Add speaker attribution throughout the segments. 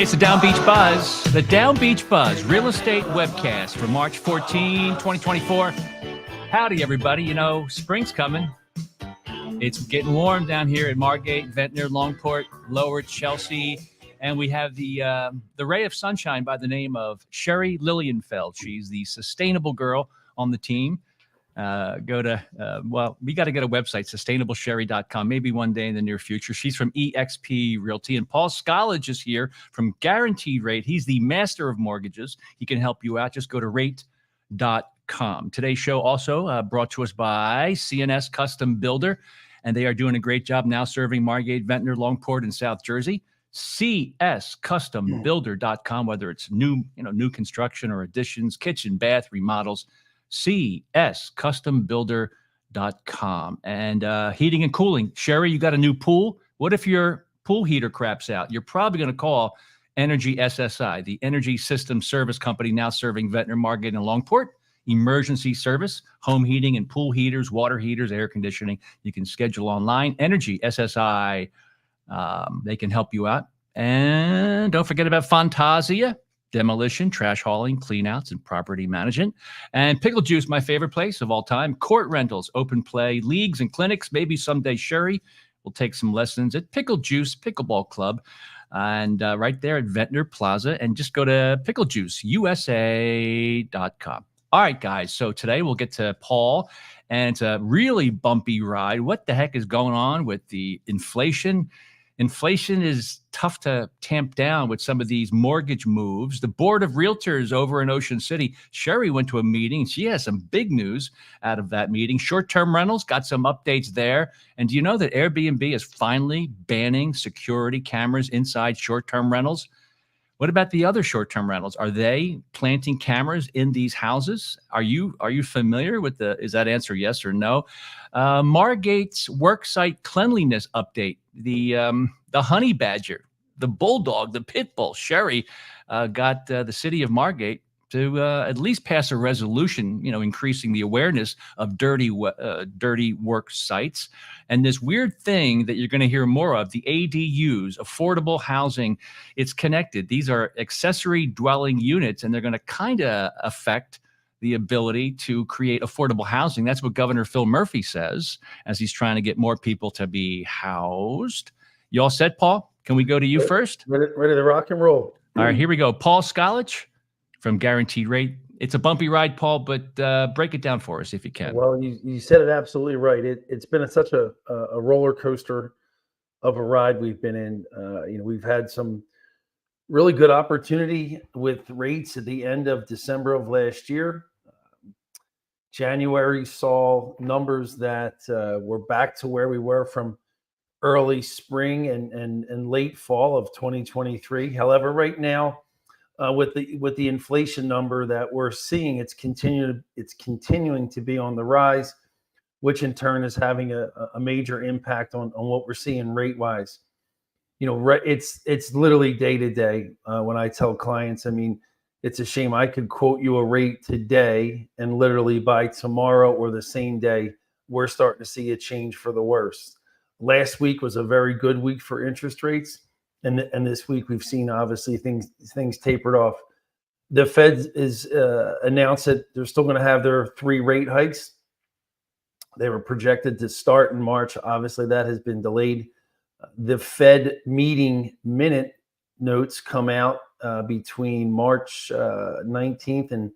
Speaker 1: It's the Down Beach Buzz, the Down Beach Buzz Real Estate Webcast for March 14, 2024. Howdy, everybody. You know, spring's coming. It's getting warm down here at Margate, Ventnor, Longport, Lower Chelsea, and we have the ray of sunshine by the name of Sherry Lilienfeld. She's the sustainable girl on the team. We got to get a website, sustainablesherry.com, maybe one day in the near future. She's from eXp Realty. And Paul Skolage is here from Guaranteed Rate. He's the master of mortgages. He can help you out. Just go to rate.com. Today's show also brought to us by CNS Custom Builder, and they are doing a great job now serving Margate, Ventnor, Longport, and South Jersey. CSCustomBuilder.com, whether it's new construction or additions, kitchen, bath, remodels. CSCustomBuilder.com. And heating and cooling. Sherry, you got a new pool. What if your pool heater craps out? You're probably going to call Energy SSI, the energy system service company now serving Ventnor, Margate, and Longport. Emergency service, home heating and pool heaters, water heaters, air conditioning. You can schedule online. Energy SSI, they can help you out. And don't forget about Fantasia. Demolition, trash hauling, cleanouts, and property management. And Pickle Juice, my favorite place of all time. Court rentals, open play, leagues, and clinics. Maybe someday Sherry will take some lessons at Pickle Juice Pickleball Club. And right there at Ventnor Plaza. And just go to picklejuiceusa.com. All right, guys. So today we'll get to Paul. And it's a really bumpy ride. What the heck is going on with the inflation? Inflation is tough to tamp down with some of these mortgage moves. The Board of Realtors over in Ocean City, Sherry went to a meeting. She has some big news out of that meeting. Short-term rentals, got some updates there. And do you know that Airbnb is finally banning security cameras inside short-term rentals? What about the other short-term rentals? Are they planting cameras in these houses? Are you familiar with is that answer yes or no? Margate's worksite cleanliness update. The honey badger, the bulldog, the pit bull, Sherry got the city of Margate to at least pass a resolution, increasing the awareness of dirty work sites. And this weird thing that you're going to hear more of, the ADUs, affordable housing, it's connected. These are accessory dwelling units, and they're going to kind of affect the ability to create affordable housing. That's what Governor Phil Murphy says as he's trying to get more people to be housed. You all set, Paul? Can we go to you first?
Speaker 2: Ready to rock and roll.
Speaker 1: All right, here we go. Paul Skolage from Guaranteed Rate. It's a bumpy ride, Paul, but break it down for us if you can.
Speaker 2: Well, you said it absolutely right. It's been such a roller coaster of a ride we've been in. We've had some really good opportunity with rates at the end of December of last year. January saw numbers that were back to where we were from early spring and late fall of 2023. However, right now, with the inflation number that we're seeing, it's continuing to be on the rise, which in turn is having a major impact on what we're seeing rate wise. It's literally day to day. When I tell clients, I mean, it's a shame I could quote you a rate today and literally by tomorrow or the same day, we're starting to see a change for the worse. Last week was a very good week for interest rates. And this week we've seen obviously things tapered off. The Fed is announced that they're still going to have their 3 rate hikes. They were projected to start in March. Obviously, that has been delayed. The Fed meeting minute notes come out between March 19th and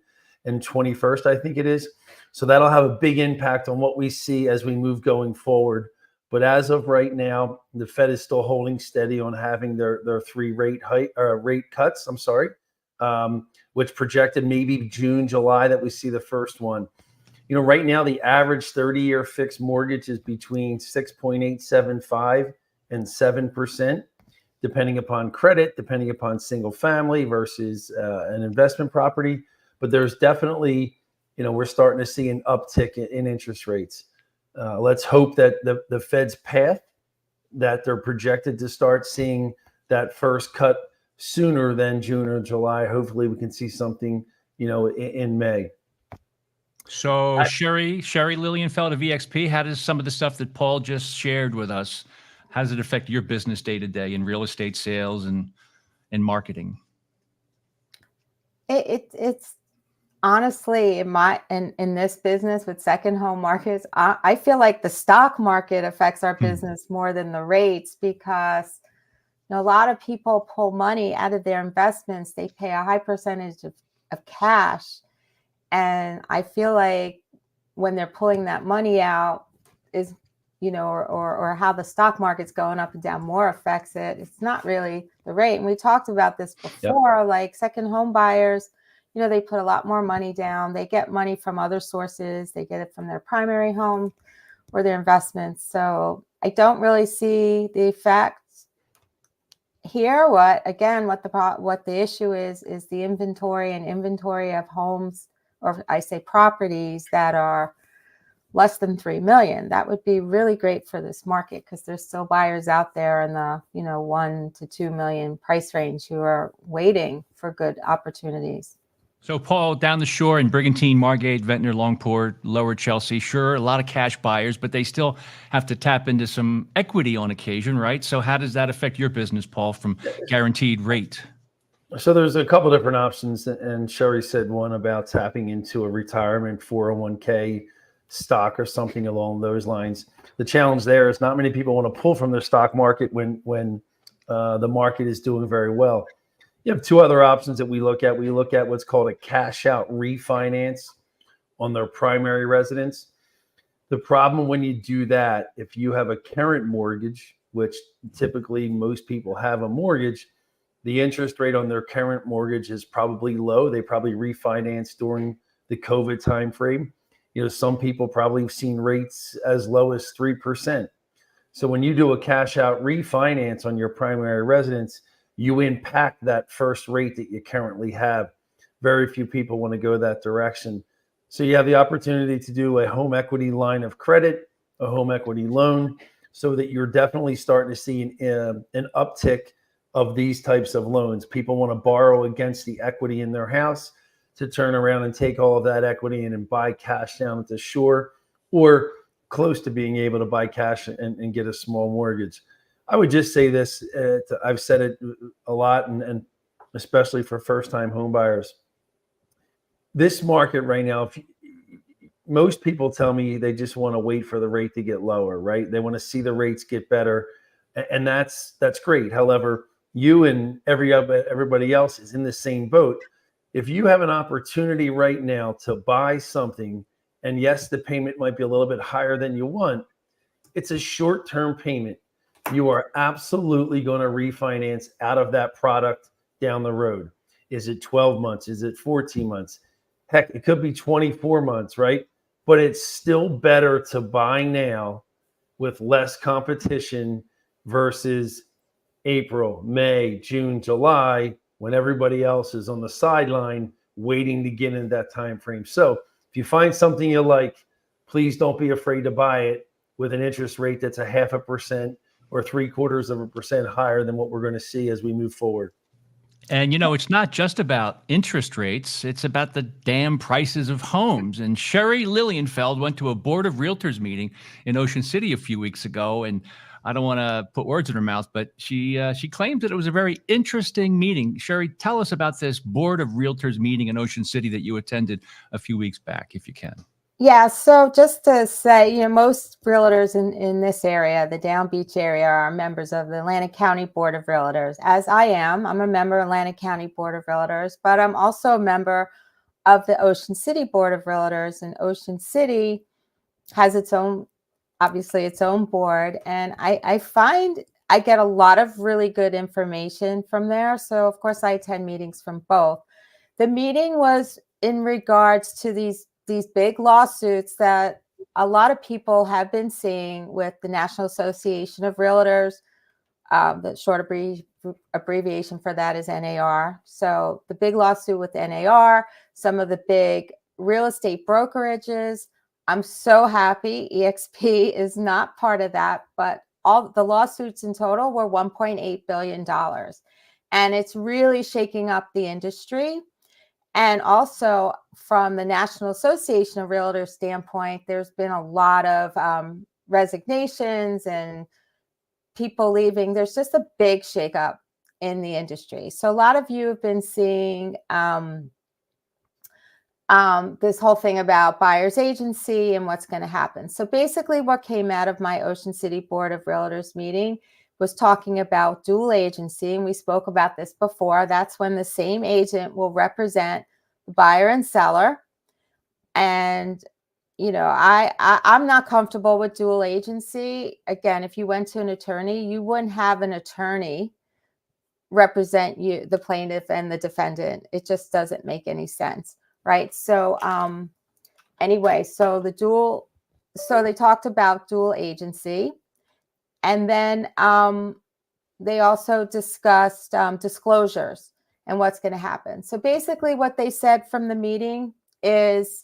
Speaker 2: 21st, I think it is. So that'll have a big impact on what we see as we move going forward. But as of right now, the Fed is still holding steady on having their 3 rate cuts. Which projected maybe June, July that we see the first one. Right now the average 30-year fixed mortgage is between 6.875 and 7%, depending upon credit, depending upon single family versus an investment property. But there's definitely, we're starting to see an uptick in interest rates. Let's hope that the Fed's path that they're projected to start seeing that first cut sooner than June or July. Hopefully we can see something, in May.
Speaker 1: So Sherry Lilienfeld of eXp, how does some of the stuff that Paul just shared with us, how does it affect your business day to day in real estate sales and and marketing?
Speaker 3: It's honestly in this business with second home markets, I feel like the stock market affects our business more than the rates, because a lot of people pull money out of their investments. They pay a high percentage of cash. And I feel like when they're pulling that money out is, or how the stock market's going up and down more affects it. It's not really the rate. And we talked about this before, like second home buyers, they put a lot more money down. They get money from other sources. They get it from their primary home or their investments. So I don't really see the effect here. What the issue is the inventory of homes, or I say properties, that are less than 3 million. That would be really great for this market, because there's still buyers out there in the 1 to 2 million price range who are waiting for good opportunities.
Speaker 1: So, Paul, down the shore in Brigantine, Margate, Ventnor, Longport, Lower Chelsea, sure, a lot of cash buyers, but they still have to tap into some equity on occasion, right? So how does that affect your business, Paul, from guaranteed rate?
Speaker 2: So there's a couple different options, and Sherry said one about tapping into a retirement 401k stock or something along those lines. The challenge there is not many people want to pull from their stock market when the market is doing very well. You have two other options that we look at. We look at what's called a cash out refinance on their primary residence. The problem when you do that, if you have a current mortgage, which typically most people have a mortgage, the interest rate on their current mortgage is probably low. They probably refinanced during the COVID timeframe. Some people probably have seen rates as low as 3%. So when you do a cash out refinance on your primary residence, you impact that first rate that you currently have. Very few people want to go that direction. So you have the opportunity to do a home equity line of credit, a home equity loan, so that you're definitely starting to see an uptick of these types of loans. People want to borrow against the equity in their house to turn around and take all of that equity and buy cash down at the shore, or close to being able to buy cash and get a small mortgage. I would just say this, I've said it a lot, and especially for first-time home buyers. This market right now, most people tell me they just want to wait for the rate to get lower, right? They want to see the rates get better, and that's great. However, you and everybody else is in the same boat. If you have an opportunity right now to buy something, and yes, the payment might be a little bit higher than you want, it's a short-term payment. You are absolutely going to refinance out of that product down the road. Is it 12 months? Is it 14 months? Heck, it could be 24 months, right? But it's still better to buy now with less competition versus April, May, June, July, when everybody else is on the sideline waiting to get in that time frame. So if you find something you like, please don't be afraid to buy it with an interest rate that's 0.5% or 0.75% higher than what we're going to see as we move forward.
Speaker 1: And, it's not just about interest rates. It's about the damn prices of homes. And Sherry Lilienfeld went to a Board of Realtors meeting in Ocean City a few weeks ago. And I don't want to put words in her mouth, but she claims that it was a very interesting meeting. Sherry, tell us about this Board of Realtors meeting in Ocean City that you attended a few weeks back, if you can.
Speaker 3: Yeah, so just to say, most realtors in this area, the Down Beach area, are members of the Atlantic County Board of Realtors, as I am. I'm a member of Atlantic County Board of Realtors, but I'm also a member of the Ocean City Board of Realtors, and Ocean City has its own board. And I find I get a lot of really good information from there. So of course I attend meetings from both. The meeting was in regards to these big lawsuits that a lot of people have been seeing with the National Association of Realtors. The short abbreviation for that is NAR. So the big lawsuit with NAR, some of the big real estate brokerages. I'm so happy EXP is not part of that, but all the lawsuits in total were $1.8 billion. And it's really shaking up the industry. And also from the National Association of Realtors standpoint, there's been a lot of resignations and people leaving. There's just a big shakeup in the industry. So a lot of you have been seeing this whole thing about buyer's agency and what's going to happen. So basically what came out of my Ocean City Board of Realtors meeting was talking about dual agency. And we spoke about this before. That's when the same agent will represent the buyer and seller. And, you know, I'm not comfortable with dual agency. Again, if you went to an attorney, you wouldn't have an attorney represent you, the plaintiff and the defendant. It just doesn't make any sense. Right. So anyway, so they talked about dual agency. And then they also discussed disclosures and what's going to happen. So basically what they said from the meeting is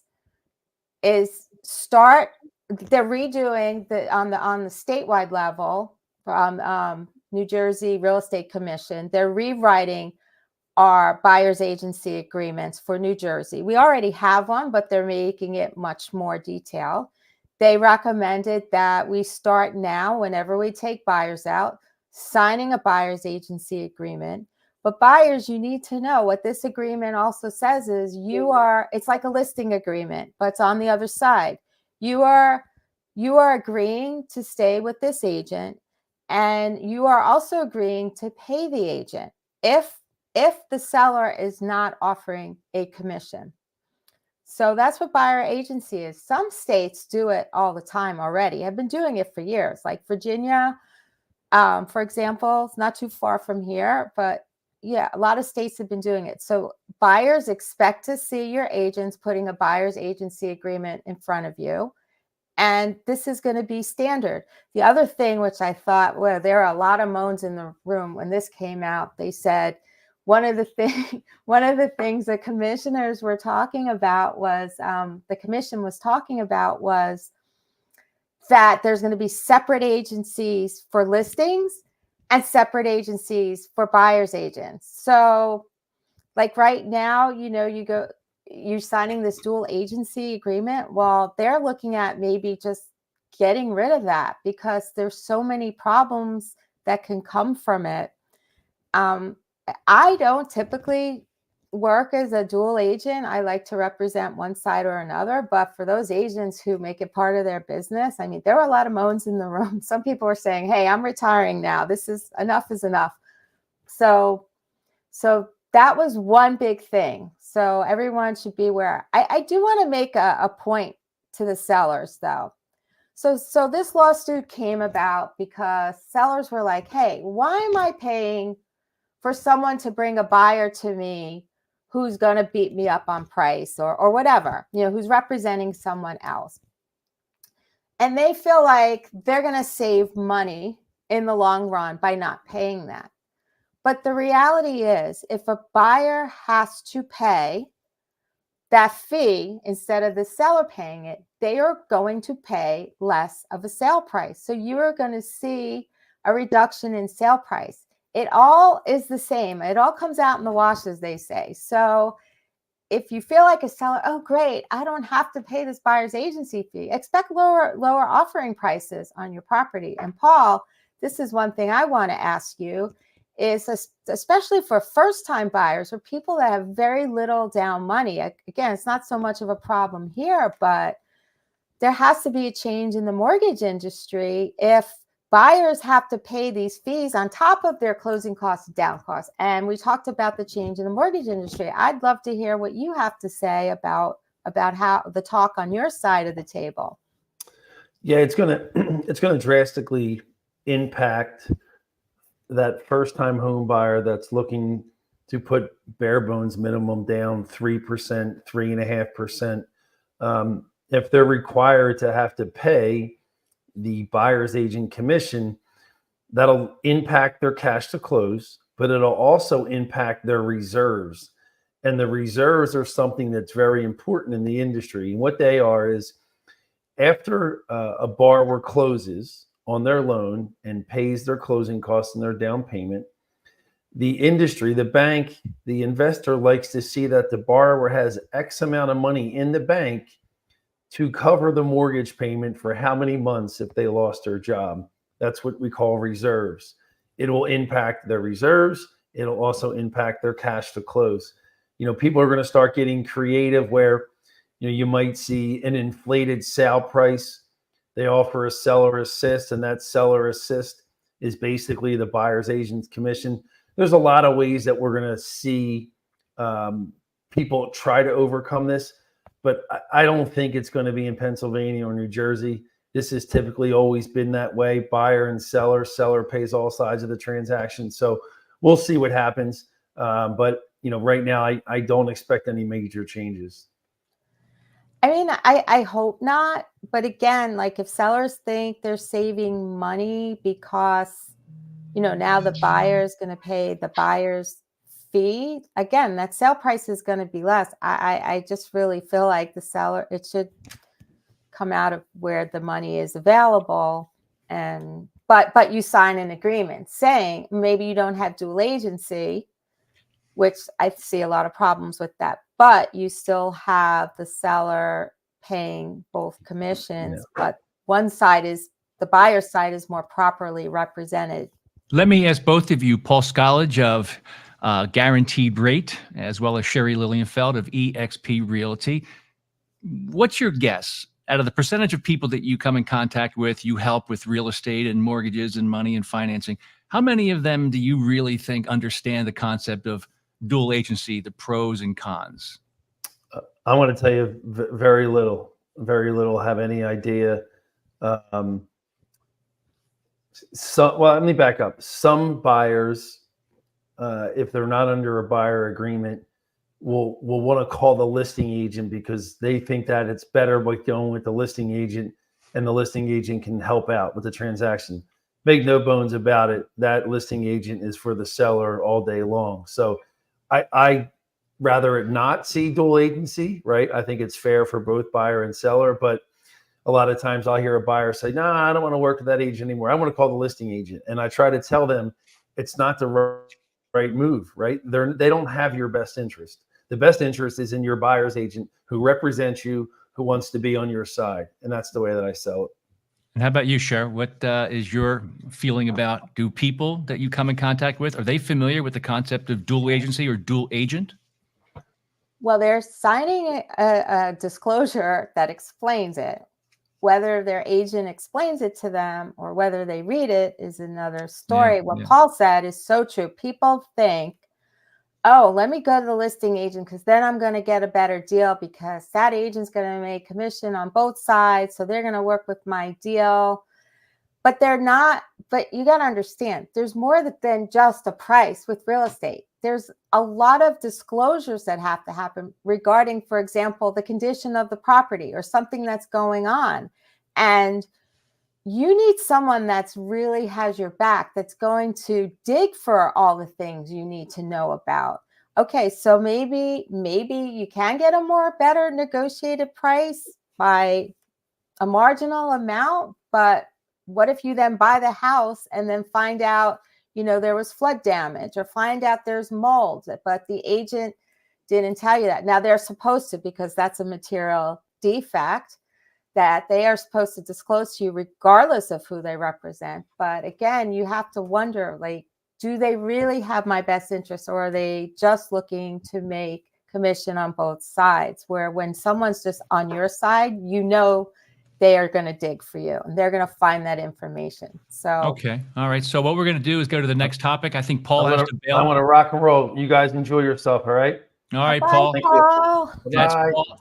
Speaker 3: they're redoing on the statewide level from New Jersey Real Estate Commission. They're rewriting our buyer's agency agreements for New Jersey. We already have one, but they're making it much more detailed. They recommended that we start now, whenever we take buyers out, signing a buyer's agency agreement. But buyers, you need to know what this agreement also says is it's like a listing agreement, but it's on the other side. You are agreeing to stay with this agent, and you are also agreeing to pay the agent if the seller is not offering a commission. So that's what buyer agency is. Some states do it all the time already. Have been doing it for years. Like Virginia, for example, it's not too far from here, but yeah, a lot of states have been doing it. So buyers expect to see your agents putting a buyer's agency agreement in front of you. And this is going to be standard. The other thing, which I thought, well, there are a lot of moans in the room when this came out. They said, one of the things the commissioners were talking about was the commission was talking about was that there's going to be separate agencies for listings and separate agencies for buyer's agents. So like right now, you know, you're signing this dual agency agreement. Well, they're looking at maybe just getting rid of that because there's so many problems that can come from it. I don't typically work as a dual agent. I like to represent one side or another, but for those agents who make it part of their business, I mean, there were a lot of moans in the room. Some people were saying, hey, I'm retiring now. This is enough. So that was one big thing. So everyone should be aware. I do want to make a point to the sellers though. So this lawsuit came about because sellers were like, hey, why am I paying for someone to bring a buyer to me who's going to beat me up on price or whatever, you know, who's representing someone else? And they feel like they're going to save money in the long run by not paying that. But the reality is, if a buyer has to pay that fee instead of the seller paying it, they are going to pay less of a sale price. So you are going to see a reduction in sale price. It all is the same. It all comes out in the wash, as they say. So if you feel like a seller, oh, great, I don't have to pay this buyer's agency fee, expect lower offering prices on your property. And Paul, this is one thing I want to ask you is, especially for first-time buyers or people that have very little down money. Again, it's not so much of a problem here, but there has to be a change in the mortgage industry if buyers have to pay these fees on top of their closing costs, down costs. And we talked about the change in the mortgage industry. I'd love to hear what you have to say about how the talk on your side of the table.
Speaker 2: Yeah, it's gonna drastically impact that first-time home buyer that's looking to put bare bones minimum down 3%, 3.5%. If they're required to have to pay the buyer's agent commission, that'll impact their cash to close, but it'll also impact their reserves. And the reserves are something that's very important in the industry. And what they are is, after a borrower closes on their loan and pays their closing costs and their down payment, the industry, the bank, the investor likes to see that the borrower has X amount of money in the bank to cover the mortgage payment for how many months if they lost their job. That's what we call reserves. It will impact their reserves. it'll also impact their cash to close. People are going to start getting creative where, you might see an inflated sale price. They offer a seller assist, and that seller assist is basically the buyer's agent's commission. There's a lot of ways that we're going to see people try to overcome this, but I don't think it's going to be in Pennsylvania or New Jersey. This has typically always been that way. Buyer and seller pays all sides of the transaction. So we'll see what happens. But right now, I don't expect any major changes.
Speaker 3: I mean, I hope not. But again, like if sellers think they're saving money because, now the buyer is going to pay the buyer's fee, again, that sale price is going to be less. I just really feel like the seller, it should come out of where the money is available. And but you sign an agreement saying maybe you don't have dual agency, which I see a lot of problems with that, but you still have the seller paying both commissions, but one side is, the buyer's side is more properly represented.
Speaker 1: Let me ask both of you, Paul Scollage of Guaranteed Rate, as well as Sherry Lilienfeld of eXp Realty. What's your guess? Out of the percentage of people that you come in contact with, you help with real estate and mortgages and money and financing, how many of them do you really think understand the concept of dual agency, the pros and cons?
Speaker 2: I want to tell you very little have any idea. Well, let me back up. Some buyers, if they're not under a buyer agreement, will want to call the listing agent because they think that it's better by going with the listing agent, and the listing agent can help out with the transaction. Make no bones about it, that listing agent is for the seller all day long. So I rather it not see dual agency, right? I think it's fair for both buyer and seller, but a lot of times I'll hear a buyer say, no, I don't want to work with that agent anymore. I want to call the listing agent. And I try to tell them it's not the right move, right? They don't have your best interest. The best interest is in your buyer's agent who represents you, who wants to be on your side. And that's the way that I sell it.
Speaker 1: And how about you, Cher? What is your feeling about, do people that you come in contact with, are they familiar with the concept of dual agency or dual agent?
Speaker 3: Well, they're signing a disclosure that explains it. Whether their agent explains it to them or whether they read it is another story. What Paul said is so true. People think, oh, let me go to the listing agent because then I'm going to get a better deal because that agent's going to make commission on both sides. So they're going to work with my deal. But they're not. But you got to understand, there's more than just a price with real estate. There's a lot of disclosures that have to happen regarding, for example, the condition of the property or something that's going on. And you need someone that's really has your back, that's going to dig for all the things you need to know about. Okay, so maybe you can get a better negotiated price by a marginal amount, but what if you then buy the house and then find out, there was flood damage, or find out there's mold, but the agent didn't tell you that. Now they're supposed to, because that's a material defect that they are supposed to disclose to you regardless of who they represent. But again, you have to wonder, like, do they really have my best interest, or are they just looking to make commission on both sides? Where when someone's just on your side, they are going to dig for you and they're going to find that information. So,
Speaker 1: okay. All right. So what we're going to do is go to the next topic. I think Paul has to bail.
Speaker 2: I want to rock and roll. You guys enjoy yourself. All right.
Speaker 1: All right,
Speaker 3: bye,
Speaker 1: Paul.
Speaker 3: Paul.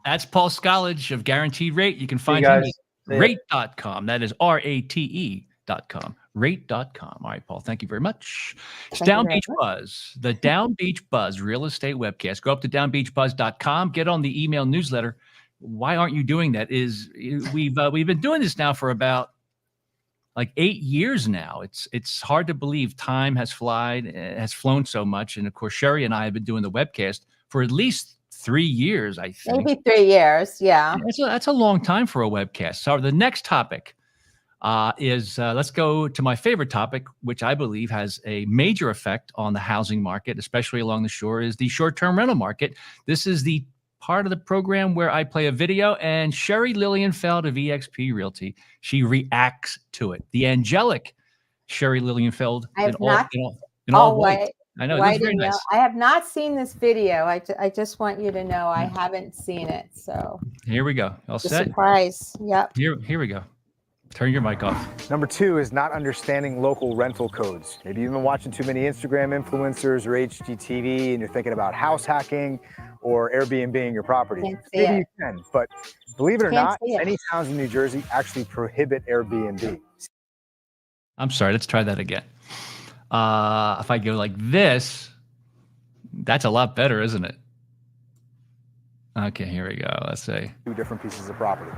Speaker 1: That's Paul Scollage of Guaranteed Rate. You can find him at rate.com. That is RATE.com. Rate.com. All right, Paul. Thank you very much. It's Down Beach Buzz, the Down Beach Buzz real estate webcast. Go up to downbeachbuzz.com. Get on the email newsletter. Why aren't you doing that? We've been doing this now for about like 8 years now. It's hard to believe time has flown so much. And of course, Sherry and I have been doing the webcast for at least 3 years, I think.
Speaker 3: Maybe 3 years, yeah.
Speaker 1: That's a long time for a webcast. So the next topic is let's go to my favorite topic, which I believe has a major effect on the housing market, especially along the shore, is the short-term rental market. This is the part of the program where I play a video, and Sherry Lilienfeld of eXp Realty, she reacts to it. The angelic Sherry Lilienfeld
Speaker 3: in all white.
Speaker 1: I know, it looks
Speaker 3: white
Speaker 1: very
Speaker 3: and yellow.
Speaker 1: nice.
Speaker 3: I have not seen this video. I just want you to know I haven't seen it. So
Speaker 1: Here we go. All
Speaker 3: the
Speaker 1: set?
Speaker 3: surprise. Yep.
Speaker 1: Here we go. Turn your mic off.
Speaker 4: Number 2 is not understanding local rental codes. Maybe you've been watching too many Instagram influencers or HGTV and you're thinking about house hacking or Airbnb-ing your property.
Speaker 3: Can't see
Speaker 4: Maybe
Speaker 3: it.
Speaker 4: you can, but believe it or
Speaker 3: Can't
Speaker 4: not,
Speaker 3: see it.
Speaker 4: many towns in New Jersey actually prohibit Airbnb.
Speaker 1: I'm sorry, let's try that again. If I go like this, that's a lot better, isn't it? Okay, here we go. Let's say
Speaker 4: 2 different pieces of property.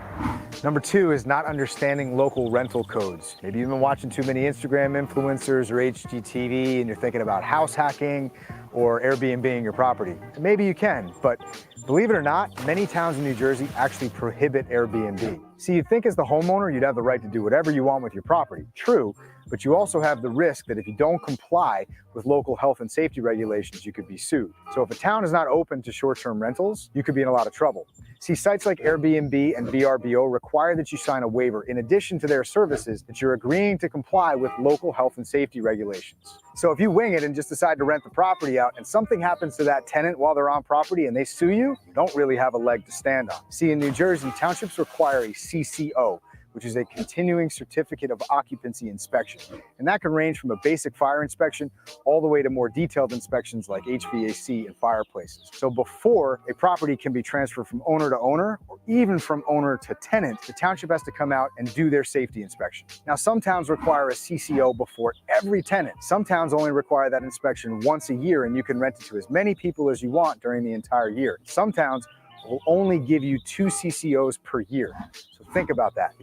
Speaker 4: Number 2 is not understanding local rental codes. Maybe you've been watching too many Instagram influencers or HGTV and you're thinking about house hacking or Airbnb-ing your property. Maybe you can, but believe it or not, many towns in New Jersey actually prohibit Airbnb. See, you'd think as the homeowner, you'd have the right to do whatever you want with your property. True, but you also have the risk that if you don't comply with local health and safety regulations, you could be sued. So if a town is not open to short-term rentals, you could be in a lot of trouble. See, sites like Airbnb and VRBO require that you sign a waiver in addition to their services that you're agreeing to comply with local health and safety regulations. So if you wing it and just decide to rent the property out and something happens to that tenant while they're on property and they sue you, you don't really have a leg to stand on. See, in New Jersey, townships require a CCO, which is a continuing certificate of occupancy inspection. And that can range from a basic fire inspection all the way to more detailed inspections like HVAC and fireplaces. So before a property can be transferred from owner to owner, or even from owner to tenant, the township has to come out and do their safety inspection. Now, some towns require a CCO before every tenant. Some towns only require that inspection once a year, and you can rent it to as many people as you want during the entire year. Some towns will only give you 2 CCOs per year. So think about that.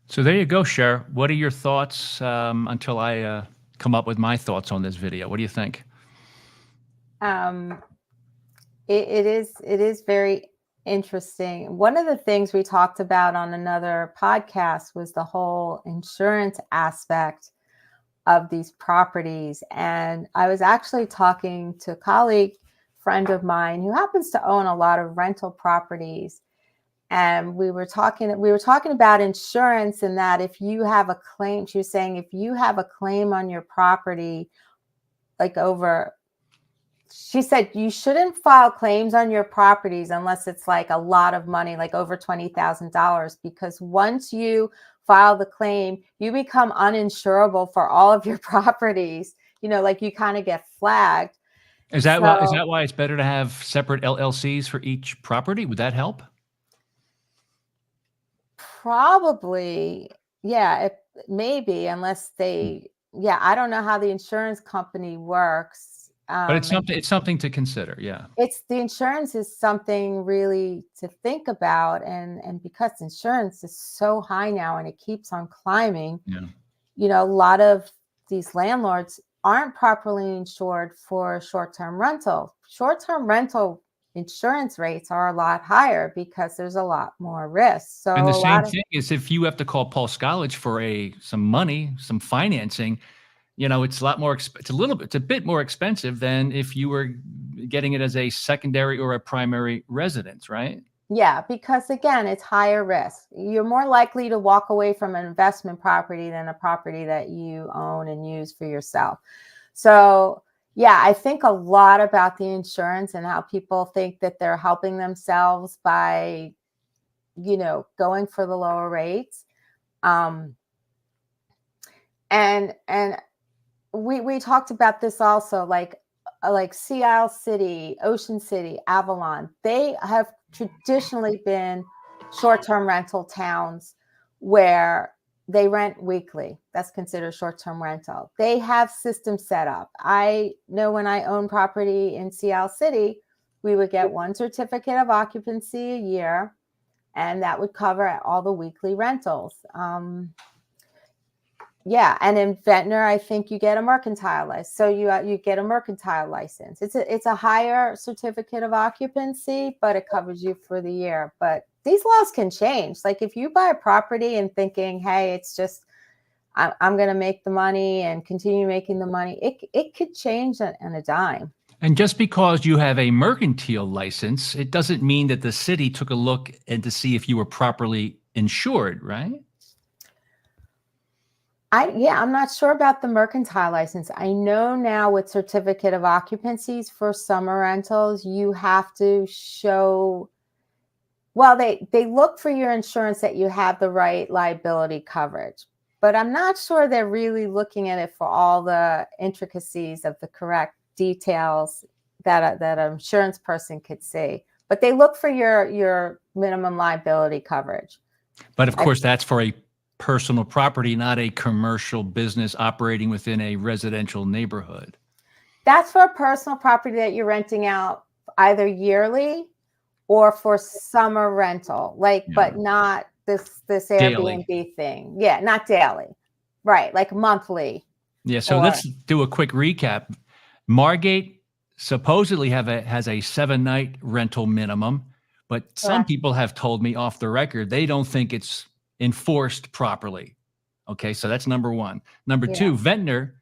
Speaker 1: So there you go, Cher. What are your thoughts until I come up with my thoughts on this video? What do you think?
Speaker 3: It is very interesting. One of the things we talked about on another podcast was the whole insurance aspect of these properties. And I was actually talking to a colleague, friend of mine, who happens to own a lot of rental properties. And we were talking about insurance, and that if you have a claim, she was saying, if you have a claim on your property, she said you shouldn't file claims on your properties unless it's like a lot of money, like over $20,000, because once you file the claim, you become uninsurable for all of your properties. You know, like you kind of get flagged.
Speaker 1: Is that why it's better to have separate LLCs for each property? Would that help?
Speaker 3: Probably, yeah, maybe, unless I don't know how the insurance company works.
Speaker 1: But it's something to consider, yeah.
Speaker 3: The insurance is something really to think about, and because insurance is so high now and it keeps on climbing, you know, a lot of these landlords aren't properly insured for short-term rental. Short-term rental insurance rates are a lot higher because there's a lot more risk. So,
Speaker 1: and the same thing is if you have to call Pulse College for some money, some financing, you know, it's a lot more. It's a bit more expensive than if you were getting it as a secondary or a primary residence, right?
Speaker 3: Yeah, because again, it's higher risk. You're more likely to walk away from an investment property than a property that you own and use for yourself. So yeah, I think a lot about the insurance and how people think that they're helping themselves by, you know, going for the lower rates. And we talked about this also, like Sea City, Ocean City, Avalon. They have traditionally been short-term rental towns where they rent weekly. That's considered short-term rental. They have systems set up. I know when I owned property in Sea City, we would get 1 certificate of occupancy a year, and that would cover all the weekly rentals. Yeah, and in Ventnor, I think you get a mercantile license. So you get a mercantile license. It's a higher certificate of occupancy, but it covers you for the year. But these laws can change. Like if you buy a property and thinking, hey, it's just I'm going to make the money and continue making the money, it could change on a dime.
Speaker 1: And just because you have a mercantile license, it doesn't mean that the city took a look and to see if you were properly insured, right?
Speaker 3: I'm not sure about the mercantile license. I know now with certificate of occupancies for summer rentals, you have to show, well, they look for your insurance that you have the right liability coverage, but I'm not sure they're really looking at it for all the intricacies of the correct details that an insurance person could see. But they look for your minimum liability coverage.
Speaker 1: But of course, that's for a personal property, not a commercial business operating within a residential neighborhood.
Speaker 3: That's for a personal property that you're renting out either yearly or for summer rental, but not this Airbnb
Speaker 1: Daily.
Speaker 3: thing. Yeah, not daily. Right, like monthly.
Speaker 1: Yeah, so let's do a quick recap. Margate supposedly has a 7-night rental minimum, but some people have told me off the record they don't think it's enforced properly. Okay, so that's number one. Number two, Ventnor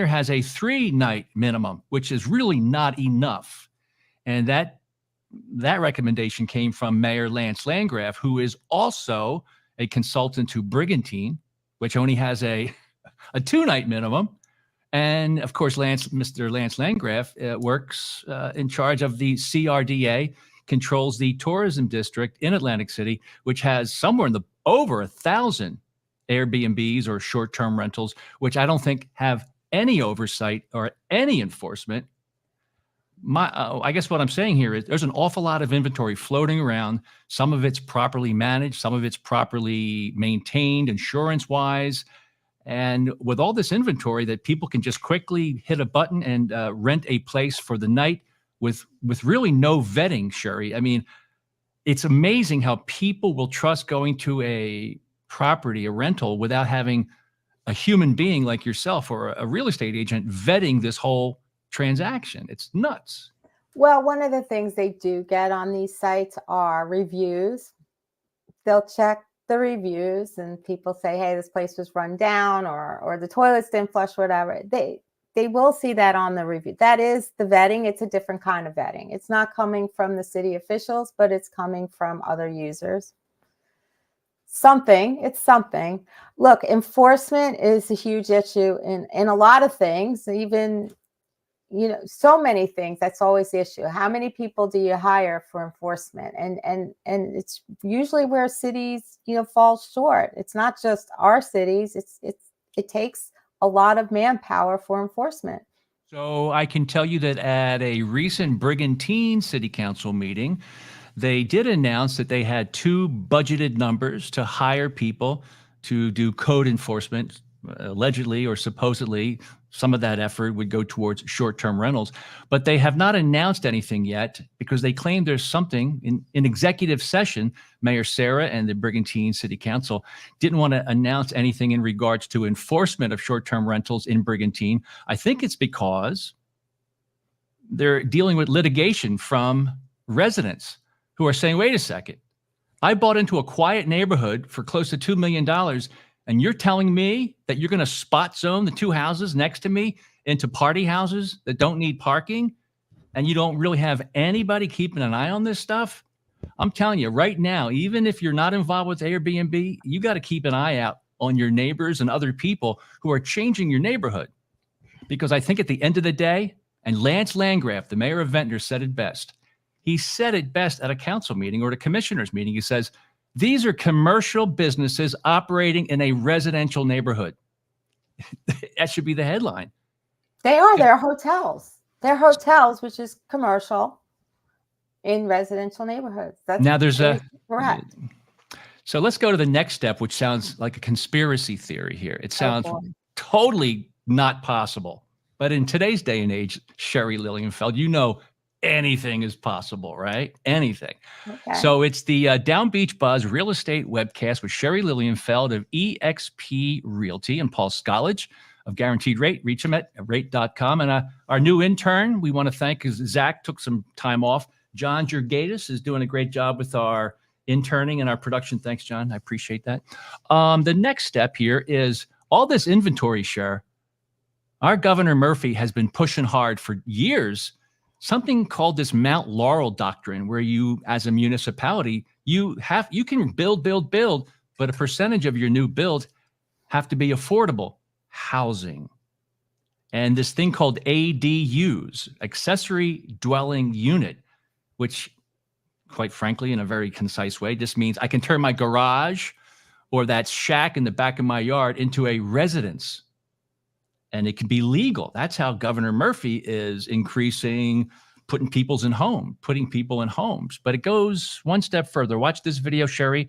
Speaker 1: has a 3-night minimum, which is really not enough. And that recommendation came from Mayor Lance Landgraf, who is also a consultant to Brigantine, which only has a 2-night minimum. And of course, Mr. Lance Landgraf works in charge of the CRDA, controls the tourism district in Atlantic City, which has somewhere in the over 1,000 Airbnbs or short-term rentals, which I don't think have any oversight or any enforcement. I guess what I'm saying here is there's an awful lot of inventory floating around. Some of it's properly managed, some of it's properly maintained insurance-wise. And with all this inventory that people can just quickly hit a button and rent a place for the night with really no vetting, Sherry. I mean, it's amazing how people will trust going to a property, a rental, without having a human being like yourself or a real estate agent vetting this whole transaction. It's nuts.
Speaker 3: Well, one of the things they do get on these sites are reviews. They'll check the reviews and people say, hey, this place was run down or the toilets didn't flush, whatever. They will see that on the review. That is the vetting. It's a different kind of vetting. It's not coming from the city officials, but it's coming from other users. It's something. Look, enforcement is a huge issue in a lot of things, even, so many things. That's always the issue. How many people do you hire for enforcement? And it's usually where cities, fall short. It's not just our cities. It takes a lot of manpower for enforcement.
Speaker 1: So I can tell you that at a recent Brigantine City Council meeting, they did announce that they had 2 budgeted numbers to hire people to do code enforcement. Allegedly or supposedly, some of that effort would go towards short-term rentals, but they have not announced anything yet because they claim there's something in executive session. Mayor Sarah and the Brigantine City Council didn't want to announce anything in regards to enforcement of short-term rentals in Brigantine. I think it's because they're dealing with litigation from residents who are saying, wait a second, I bought into a quiet neighborhood for close to $2 million. And you're telling me that you're going to spot zone the 2 houses next to me into party houses that don't need parking, and you don't really have anybody keeping an eye on this stuff? I'm telling you right now, even if you're not involved with Airbnb, you got to keep an eye out on your neighbors and other people who are changing your neighborhood. Because I think at the end of the day, and Lance Landgraf, the mayor of Ventnor, said it best. He said it best at a council meeting or at a commissioner's meeting. He says, these are commercial businesses operating in a residential neighborhood. That should be the headline.
Speaker 3: They are. They're hotels. They're hotels, which is commercial in residential neighborhoods. That's
Speaker 1: now there's
Speaker 3: correct.
Speaker 1: So let's go to the next step, which sounds like a conspiracy theory here. It sounds totally not possible. But in today's day and age, Sherry Lilienfeld, anything is possible, right? Anything. Okay. So it's the DownbeachBUZZ Real Estate Webcast with Sherry Lilienfeld of eXp Realty and Paul Skolage of Guaranteed Rate. Reach them at rate.com. And our new intern, we want to thank, because Zach took some time off. John Jurgatis is doing a great job with our interning and our production. Thanks, John. I appreciate that. The next step here is all this inventory share. Our Governor Murphy has been pushing hard for years something called this Mount Laurel doctrine, where you, as a municipality, you can build, but a percentage of your new build have to be affordable housing. And this thing called ADUs, accessory dwelling unit, which quite frankly, in a very concise way, just means I can turn my garage or that shack in the back of my yard into a residence. And it can be legal. That's how Governor Murphy is increasing putting people in homes. But it goes one step further. Watch this video, Sherry,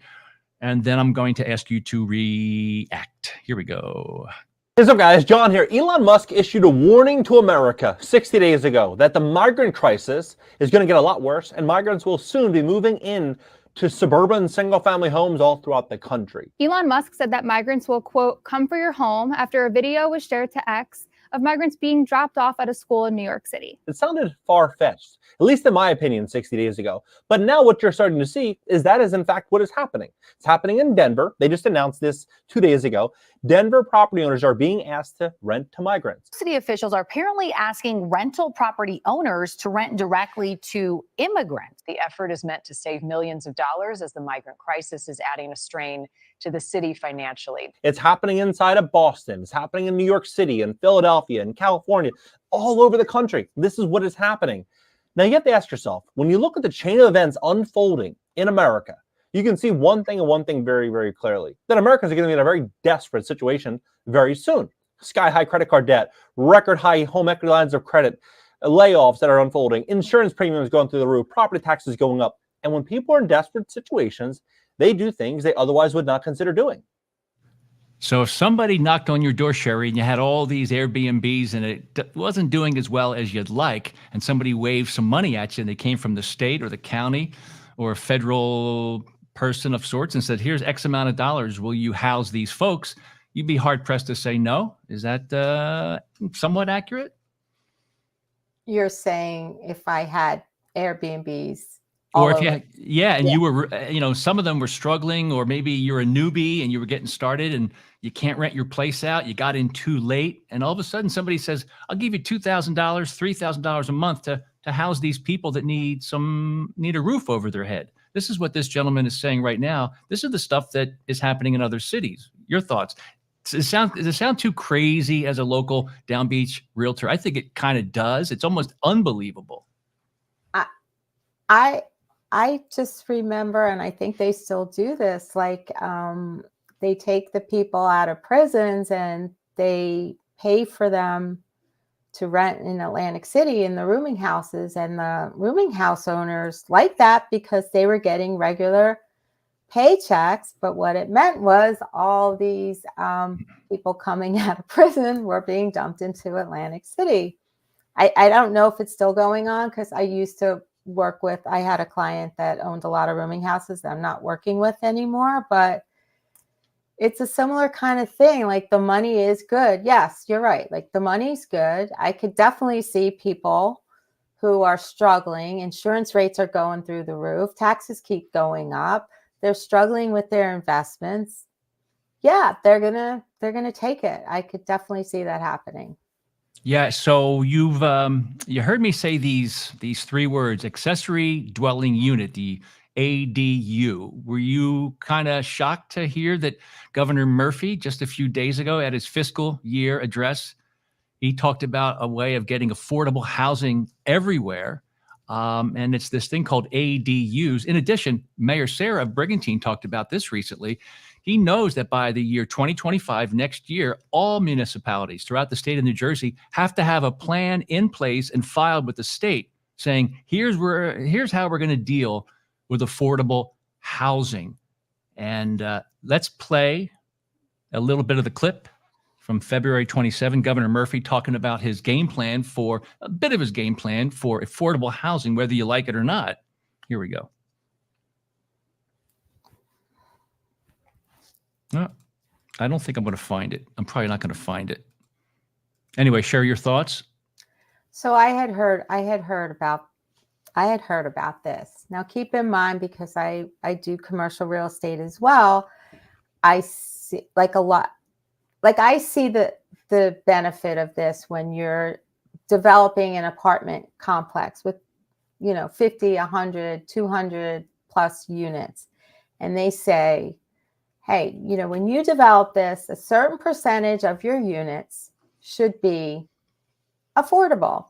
Speaker 1: and then I'm going to ask you to react. Here we go.
Speaker 5: What's up, guys? John here. Elon Musk issued a warning to America 60 days ago that the migrant crisis is going to get a lot worse, and migrants will soon be moving in to suburban single-family homes all throughout the country.
Speaker 6: Elon Musk said that migrants will, quote, come for your home after a video was shared to X of migrants being dropped off at a school in New York City.
Speaker 5: It sounded far-fetched, at least in my opinion, 60 days ago. But now what you're starting to see is that is in fact what is happening. It's happening in Denver. They just announced this 2 days ago. Denver property owners are being asked to rent to migrants.
Speaker 7: City officials are apparently asking rental property owners to rent directly to immigrants. The effort is meant to save millions of dollars as the migrant crisis is adding a strain to the city financially.
Speaker 5: It's happening inside of Boston. It's happening in New York City and Philadelphia and California, all over the country. This is what is happening. Now you have to ask yourself, when you look at the chain of events unfolding in America, you can see one thing and one thing very, very clearly, that Americans are going to be in a very desperate situation very soon. Sky-high credit card debt, record-high home equity lines of credit, layoffs that are unfolding, insurance premiums going through the roof, property taxes going up. And when people are in desperate situations, they do things they otherwise would not consider doing.
Speaker 1: So if somebody knocked on your door, Sherry, and you had all these Airbnbs and it wasn't doing as well as you'd like, and somebody waved some money at you and they came from the state or the county or a federal person of sorts and said, here's X amount of dollars, will you house these folks? You'd be hard pressed to say no. Is that somewhat accurate?
Speaker 3: You're saying if I had Airbnbs,
Speaker 1: or if you had, you were, some of them were struggling, or maybe you're a newbie and you were getting started and you can't rent your place out. You got in too late. And all of a sudden somebody says, I'll give you $2,000, $3,000 a month to house these people that need a roof over their head. This is what this gentleman is saying right now. This is the stuff that is happening in other cities. Your thoughts? Does it sound too crazy as a local Down Beach realtor? I think it kind of does. It's almost unbelievable.
Speaker 3: I just remember, and I think they still do this, like they take the people out of prisons and they pay for them to rent in Atlantic City in the rooming houses, and the rooming house owners like that because they were getting regular paychecks. But what it meant was all these people coming out of prison were being dumped into Atlantic City. I don't know if it's still going on, because I used to I had a client that owned a lot of rooming houses that I'm not working with anymore, but it's a similar kind of thing. Like, the money is good. Yes, you're right. Like, the money's good. I could definitely see people who are struggling. Insurance rates are going through the roof. Taxes keep going up. They're struggling with their investments. Yeah, they're gonna take it. I could definitely see that happening.
Speaker 1: Yeah. So you heard me say these three words: accessory dwelling unit, the ADU. Were you kind of shocked to hear that Governor Murphy just a few days ago at his fiscal year address, he talked about a way of getting affordable housing everywhere? And it's this thing called ADUs. In addition, Mayor Sarah of Brigantine talked about this recently. He knows that by the year 2025, next year, all municipalities throughout the state of New Jersey have to have a plan in place and filed with the state saying, here's how we're going to deal with affordable housing. And let's play a little bit of the clip from February 27, Governor Murphy talking about his game plan for affordable housing, whether you like it or not. Here we go. No, I don't think I'm going to find it. I'm probably not going to find it. Anyway, share your thoughts.
Speaker 3: So I had heard about this. Now, keep in mind, because I do commercial real estate as well, I see I see the benefit of this when you're developing an apartment complex with 50, 100, 200 plus units. And they say, hey, you know, when you develop this, a certain percentage of your units should be affordable.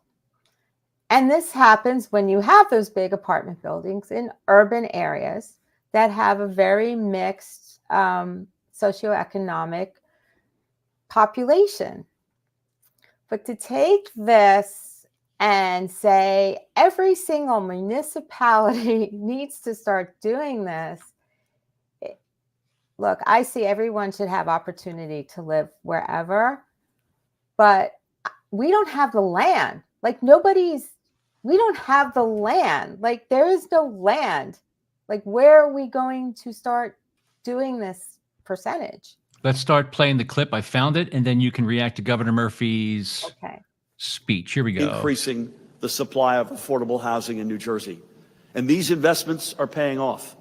Speaker 3: And this happens when you have those big apartment buildings in urban areas that have a very mixed socioeconomic population. But to take this and say every single municipality needs to start doing this, look, I see everyone should have opportunity to live wherever, but we don't have the land. Like we don't have the land. Like there is no land. Like where are we going to start doing this percentage?
Speaker 1: Let's start playing the clip. I found it, and then you can react to Governor Murphy's speech. Here we go.
Speaker 8: Increasing the supply of affordable housing in New Jersey. And these investments are paying off.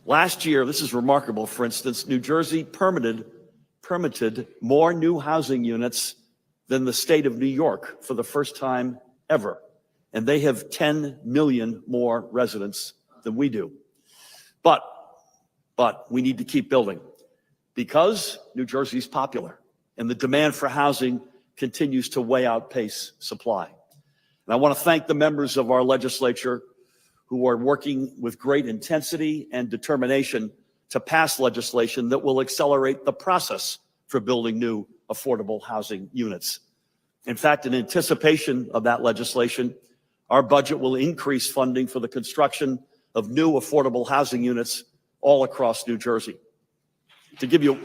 Speaker 8: Last year, this is remarkable, for instance, New Jersey permitted more new housing units than the state of New York for the first time ever. And they have 10 million more residents than we do. But we need to keep building because New Jersey is popular and the demand for housing continues to way outpace supply. And I want to thank the members of our legislature who are working with great intensity and determination to pass legislation that will accelerate the process for building new affordable housing units. In fact, in anticipation of that legislation, our budget will increase funding for the construction of new affordable housing units all across New Jersey. To give you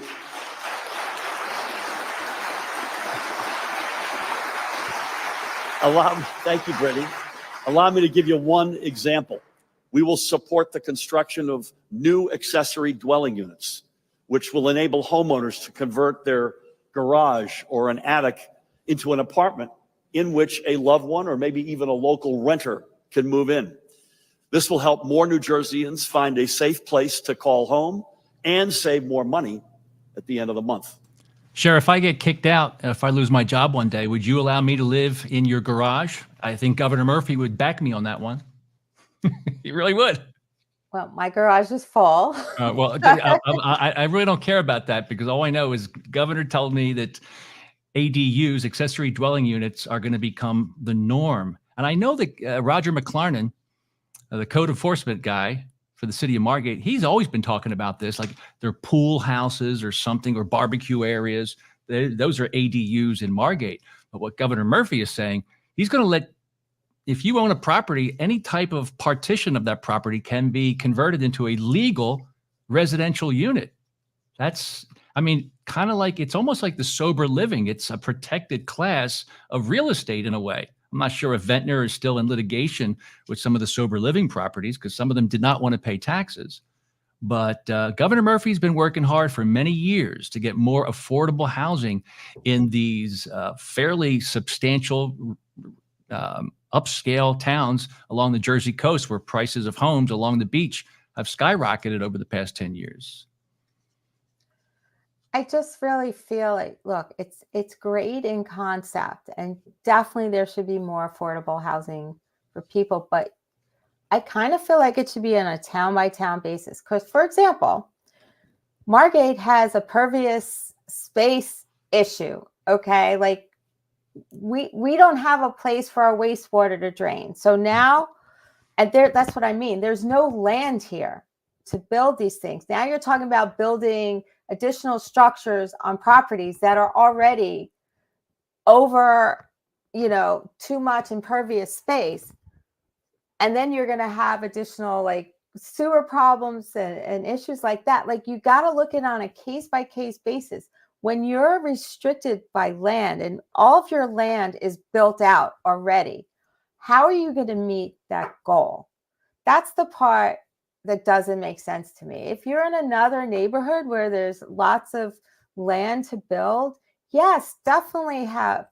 Speaker 8: thank you, Brittany. Allow me to give you one example. We will support the construction of new accessory dwelling units, which will enable homeowners to convert their garage or an attic into an apartment in which a loved one or maybe even a local renter can move in. This will help more New Jerseyans find a safe place to call home and save more money at the end of the month.
Speaker 1: Sheriff, if I get kicked out, if I lose my job one day, would you allow me to live in your garage? I think Governor Murphy would back me on that one. He really would.
Speaker 3: Well, my garage is full.
Speaker 1: I really don't care about that because all I know is Governor told me that ADUs, accessory dwelling units, are going to become the norm. And I know that Roger McLarnon, the code enforcement guy for the city of Margate, he's always been talking about this, like they're pool houses or something, or barbecue areas. Those are ADUs in Margate. But what Governor Murphy is saying, he's going to let, if you own a property, any type of partition of that property can be converted into a legal residential unit. That's, I mean, kind of like, it's almost like the sober living. It's a protected class of real estate in a way. I'm not sure if Ventnor is still in litigation with some of the sober living properties because some of them did not want to pay taxes. But Governor Murphy's been working hard for many years to get more affordable housing in these fairly substantial upscale towns along the Jersey coast where prices of homes along the beach have skyrocketed over the past 10 years.
Speaker 3: I just really feel like, look, it's great in concept, and definitely there should be more affordable housing for people, but I kind of feel like it should be on a town by town basis. Because, for example, Margate has a pervious space issue. Okay, like we don't have a place for our wastewater to drain. So now, and that's what I mean. There's no land here to build these things. Now you're talking about building additional structures on properties that are already over, too much impervious space. And then you're going to have additional like sewer problems and issues like that. Like you got to look at it on a case by case basis. When you're restricted by land and all of your land is built out already, how are you going to meet that goal? That's the part that doesn't make sense to me. If you're in another neighborhood where there's lots of land to build, yes, definitely have,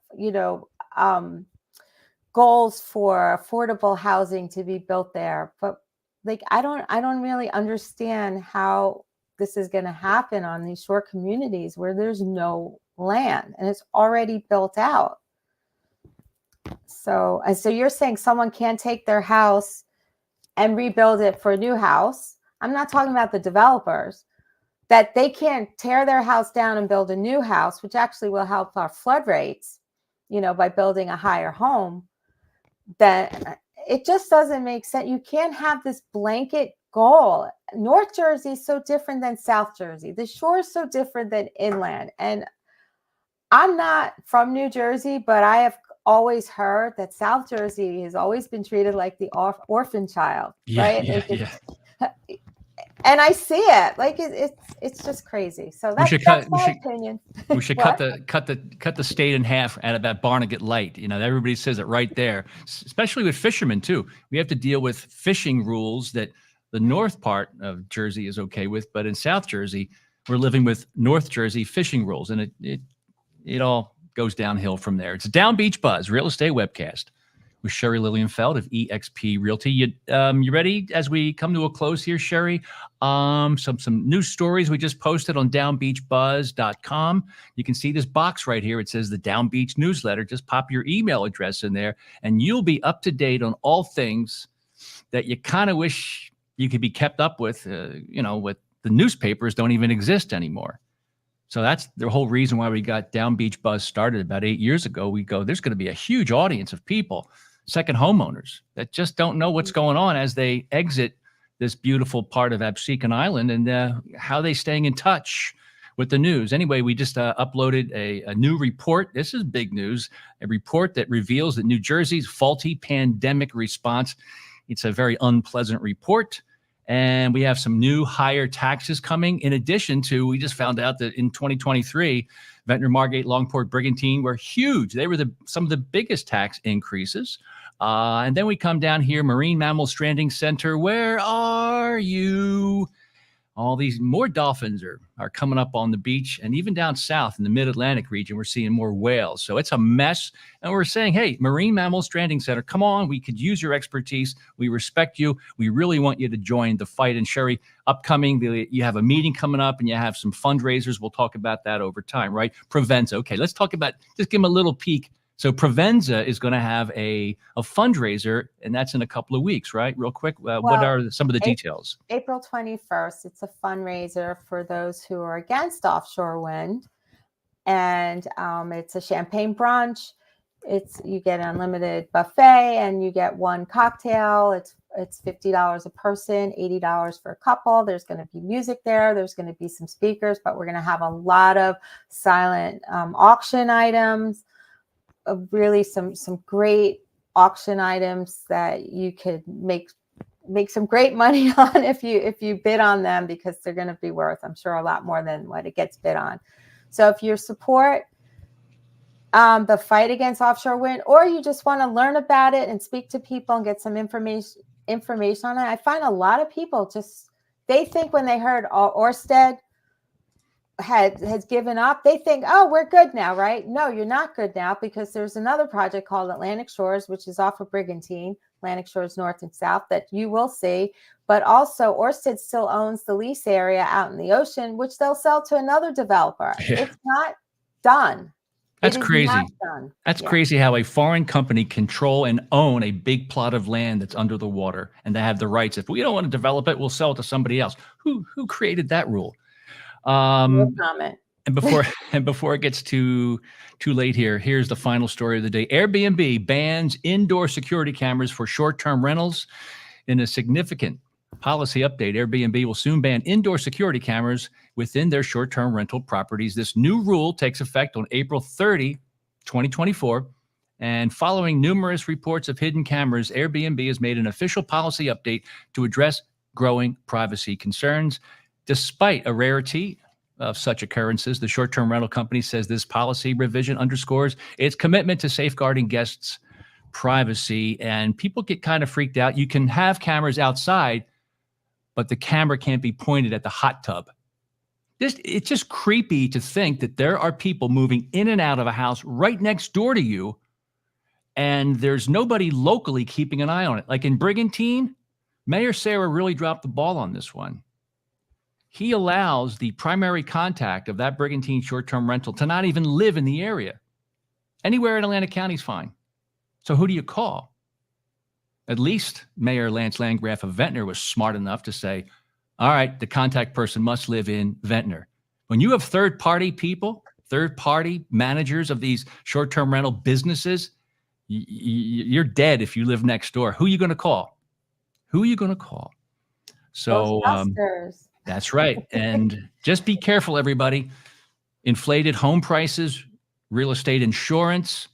Speaker 3: goals for affordable housing to be built there. But like, I don't really understand how this is going to happen on these shore communities where there's no land and it's already built out. So you're saying someone can't take their house and rebuild it for a new house. I'm not talking about the developers. that they can't tear their house down and build a new house, which actually will help our flood rates, by building a higher home, that it just doesn't make sense. You can't have this blanket goal. North Jersey is so different than South Jersey. The shore is so different than inland. And I'm not from New Jersey, but I have always heard that South Jersey has always been treated like the orphan child, right? And I see it. Like it's just crazy. So that's my opinion.
Speaker 1: We should cut the state in half out of that Barnegat Light. Everybody says it right there, especially with fishermen too. We have to deal with fishing rules that the north part of Jersey is okay with, but in South Jersey, we're living with North Jersey fishing rules, and it all goes downhill from there. It's a Down Beach Buzz Real Estate Webcast with Sherry Lilienfeld of eXp Realty. You ready as we come to a close here, Sherry? Some news stories we just posted on DownbeachBUZZ.com. You can see this box right here. It says the Down Beach newsletter. Just pop your email address in there, and you'll be up to date on all things that you kind of wish you could be kept up with. With the newspapers don't even exist anymore. So that's the whole reason why we got Down Beach Buzz started about 8 years ago. We go, there's going to be a huge audience of people, second homeowners, that just don't know what's going on as they exit this beautiful part of Absecon Island, and how they staying in touch with the news. Anyway, we just uploaded a new report. This is big news, a report that reveals that New Jersey's faulty pandemic response. It's a very unpleasant report. And we have some new higher taxes coming. In addition to, we just found out that in 2023, Ventnor, Margate, Longport, Brigantine were huge. They were some of the biggest tax increases. And then we come down here, Marine Mammal Stranding Center. Where are you? All these more dolphins are coming up on the beach, and even down south in the mid-Atlantic region, we're seeing more whales. So it's a mess. And we're saying, hey, Marine Mammal Stranding Center, come on, we could use your expertise. We respect you. We really want you to join the fight. And Sherry, upcoming, you have a meeting coming up, and you have some fundraisers. We'll talk about that over time, right? Provenza. Okay, let's talk about, just give them a little peek. So Provenza is going to have a fundraiser, and that's in a couple of weeks, right? Real quick, what are some of the details? April
Speaker 3: 21st, it's a fundraiser for those who are against offshore wind, and it's a champagne brunch. You get an unlimited buffet, and you get one cocktail. It's $50 a person, $80 for a couple. There's going to be music there. There's going to be some speakers, but we're going to have a lot of silent auction items. Really some great auction items that you could make some great money on if you bid on them, because they're going to be worth, I'm sure, a lot more than what it gets bid on. So if you support the fight against offshore wind, or you just want to learn about it and speak to people and get some information on it, I find a lot of people they think when they heard Ørsted has given up, they think, oh, we're good now, right? No, you're not good now, because there's another project called Atlantic Shores, which is off of Brigantine, Atlantic Shores North and South, that you will see. But also Ørsted still owns the lease area out in the ocean, which they'll sell to another developer. Yeah. It's not done.
Speaker 1: That's crazy. That's crazy how a foreign company control and own a big plot of land that's under the water, and they have the rights. If we don't want to develop it, we'll sell it to somebody else. Who created that rule?
Speaker 3: No comment.
Speaker 1: And before it gets too late here, here's the final story of the day. Airbnb bans indoor security cameras for short-term rentals. In a significant policy update, Airbnb will soon ban indoor security cameras within their short-term rental properties. This new rule takes effect on April 30, 2024. And following numerous reports of hidden cameras, Airbnb has made an official policy update to address growing privacy concerns. Despite a rarity of such occurrences, the short-term rental company says this policy revision underscores its commitment to safeguarding guests' privacy. And people get kind of freaked out. You can have cameras outside, but the camera can't be pointed at the hot tub. It's just creepy to think that there are people moving in and out of a house right next door to you, and there's nobody locally keeping an eye on it. Like in Brigantine, Mayor Sarah really dropped the ball on this one. He allows the primary contact of that Brigantine short-term rental to not even live in the area. Anywhere in Atlantic County is fine. So who do you call? At least Mayor Lance Landgraf of Ventnor was smart enough to say, All right, the contact person must live in Ventnor. When you have third-party people, third-party managers of these short-term rental businesses, you're dead if you live next door. Who are you going to call? Who are you going to call? So
Speaker 3: Ghostbusters.
Speaker 1: that's right. And just be careful, everybody. Inflated home prices, real estate insurance,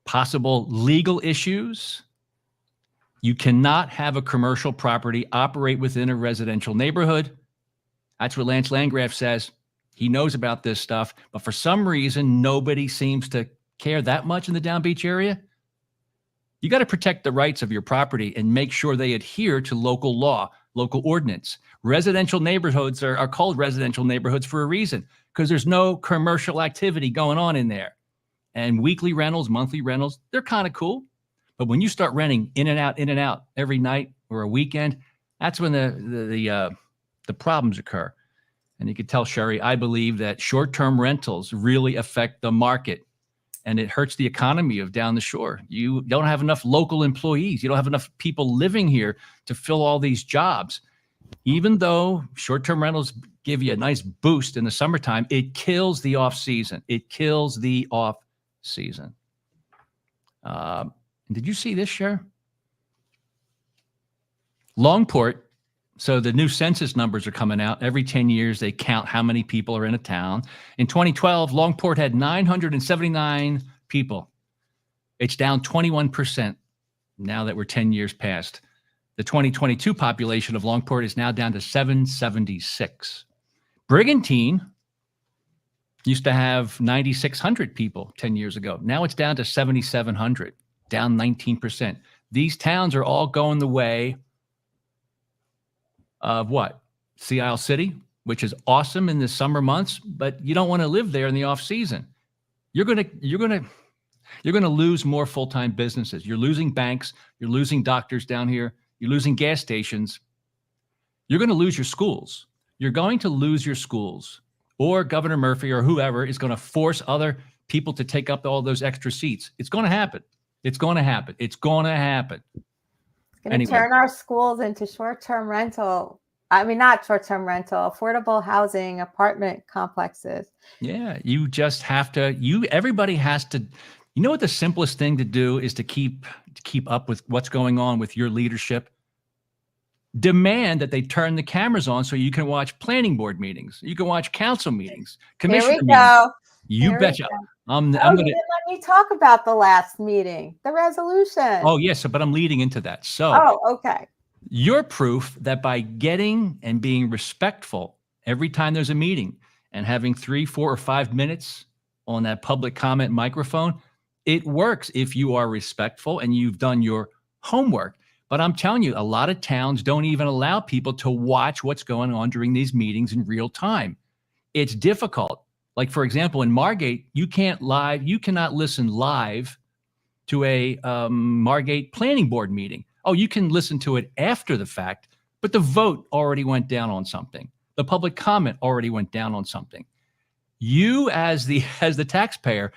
Speaker 1: possible legal issues. You cannot have a commercial property operate within a residential neighborhood. That's what Lance Landgraf says. He knows about this stuff, but for some reason, nobody seems to care that much in the Down Beach area. You got to protect the rights of your property and make sure they adhere to local law, local ordinance. Residential neighborhoods are called residential neighborhoods for a reason, because there's no commercial activity going on in there. And weekly rentals, monthly rentals, they're kind of cool. But when you start renting in and out every night or a weekend, that's when the problems occur. And you could tell, Sherry, I believe that short-term rentals really affect the market, and it hurts the economy of down the shore. You don't have enough local employees. You don't have enough people living here to fill all these jobs. Even though short-term rentals give you a nice boost in the summertime, it kills the off-season. It kills the off-season. Did you see this, Cher? Longport. So the new census numbers are coming out. Every 10 years, they count how many people are in a town. In 2012, Longport had 979 people. It's down 21% now that we're 10 years past. The 2022 population of Longport is now down to 776. Brigantine used to have 9,600 people 10 years ago. Now it's down to 7,700, down 19%. These towns are all going the way of what? Sea Isle City, which is awesome in the summer months, but you don't want to live there in the off season. You're going to lose more full-time businesses. You're losing banks, you're losing doctors down here, you're losing gas stations. You're going to lose your schools. You're going to lose your schools, or Governor Murphy or whoever is going to force other people to take up all those extra seats. It's going to happen. It's going to happen. It's going to happen.
Speaker 3: Going to turn our schools into short-term rental. I mean, not short-term rental, affordable housing, apartment complexes.
Speaker 1: Yeah, you just have to, everybody has to, you know what the simplest thing to do is to keep up with what's going on with your leadership? Demand that they turn the cameras on so you can watch planning board meetings. You can watch council meetings, commissioner
Speaker 3: Here we
Speaker 1: meetings.
Speaker 3: go.
Speaker 1: You betcha. I'm
Speaker 3: You
Speaker 1: gonna.
Speaker 3: didn't let me talk about the last meeting, the resolution.
Speaker 1: Oh yes, but I'm leading into that. So.
Speaker 3: Oh, okay.
Speaker 1: You're proof that by getting and being respectful every time there's a meeting and having 3, 4, or 5 minutes on that public comment microphone, it works if you are respectful and you've done your homework. But I'm telling you, a lot of towns don't even allow people to watch what's going on during these meetings in real time. It's difficult. Like, for example, in Margate, you cannot listen live to a Margate planning board meeting. Oh, you can listen to it after the fact, but the vote already went down on something. The public comment already went down on something. You, as the taxpayer,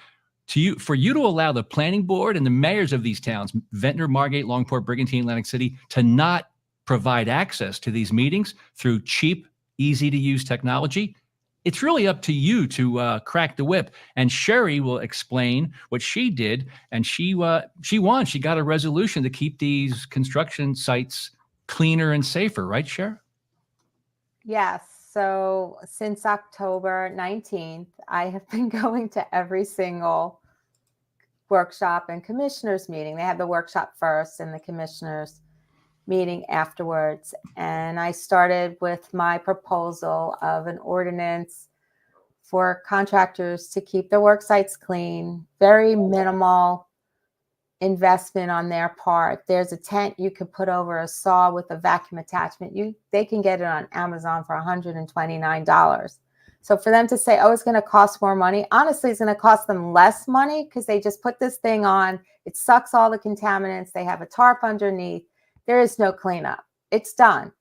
Speaker 1: for you to allow the planning board and the mayors of these towns, Ventnor, Margate, Longport, Brigantine, Atlantic City, to not provide access to these meetings through cheap, easy-to-use technology, it's really up to you to crack the whip. And Sherry will explain what she did, and she won. She got a resolution to keep these construction sites cleaner and safer, right, Sherry?
Speaker 3: Yes. So since October 19th, I have been going to every single workshop and commissioners meeting. They have the workshop first and the commissioners meeting afterwards. And I started with my proposal of an ordinance for contractors to keep their work sites clean, very minimal investment on their part. There's a tent you could put over a saw with a vacuum attachment. They can get it on Amazon for $129. So for them to say, oh, it's going to cost more money, honestly, it's going to cost them less money because they just put this thing on. It sucks all the contaminants. They have a tarp underneath. There is no cleanup. It's done.